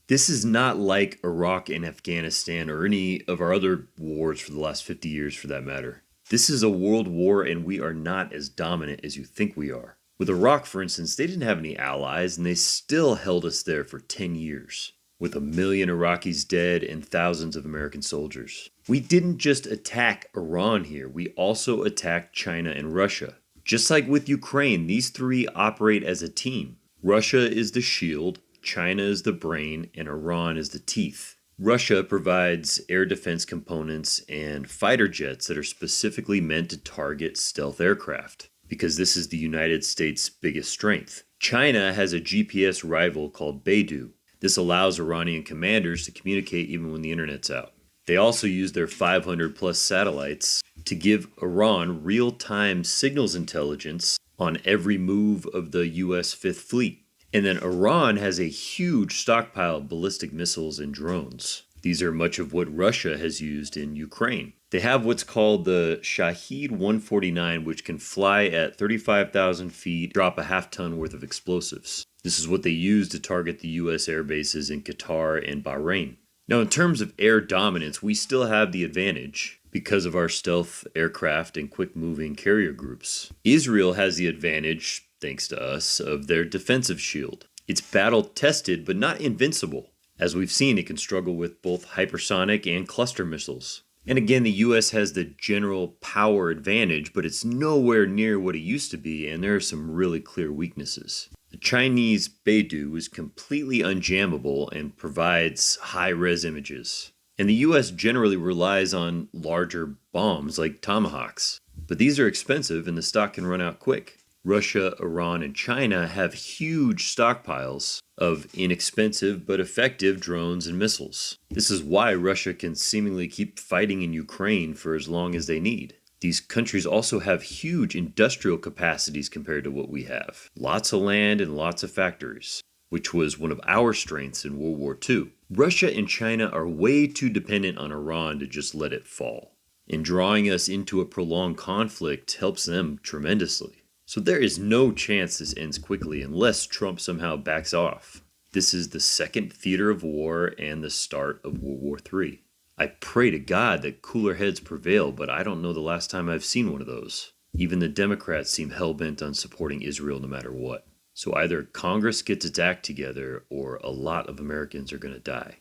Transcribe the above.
This is not like Iraq and Afghanistan or any of our other wars for the last 50 years for that matter. This is a world war and we are not as dominant as you think we are. With Iraq, for instance, they didn't have any allies and they still held us there for 10 years, with 1 million Iraqis dead and thousands of American soldiers. We didn't just attack Iran here, we also attacked China and Russia. Just like with Ukraine, these three operate as a team. Russia is the shield, China is the brain, and Iran is the teeth. Russia provides air defense components and fighter jets that are specifically meant to target stealth aircraft, because this is the United States' biggest strength. China has a GPS rival called Beidou. This allows Iranian commanders to communicate even when the internet's out. They also use their 500 plus satellites to give Iran real-time signals intelligence on every move of the US Fifth Fleet. And then Iran has a huge stockpile of ballistic missiles and drones. These are much of what Russia has used in Ukraine. They have what's called the Shahed 149, which can fly at 35,000 feet, drop a half-ton worth of explosives. This is what they use to target the U.S. air bases in Qatar and Bahrain. Now, in terms of air dominance, we still have the advantage because of our stealth aircraft and quick-moving carrier groups. Israel has the advantage, thanks to us, of their defensive shield. It's battle-tested, but not invincible. As we've seen, it can struggle with both hypersonic and cluster missiles. And again, the US has the general power advantage, but it's nowhere near what it used to be, and there are some really clear weaknesses. The Chinese Beidou is completely unjammable and provides high-res images. And the US generally relies on larger bombs like Tomahawks. But these are expensive and the stock can run out quick. Russia, Iran, and China have huge stockpiles of inexpensive but effective drones and missiles. This is why Russia can seemingly keep fighting in Ukraine for as long as they need. These countries also have huge industrial capacities compared to what we have. Lots of land and lots of factories, which was one of our strengths in World War II. Russia and China are way too dependent on Iran to just let it fall. And drawing us into a prolonged conflict helps them tremendously. So there is no chance this ends quickly unless Trump somehow backs off. This is the second theater of war and the start of World War III. I pray to God that cooler heads prevail, but I don't know the last time I've seen one of those. Even the Democrats seem hell-bent on supporting Israel no matter what. So either Congress gets its act together or a lot of Americans are going to die.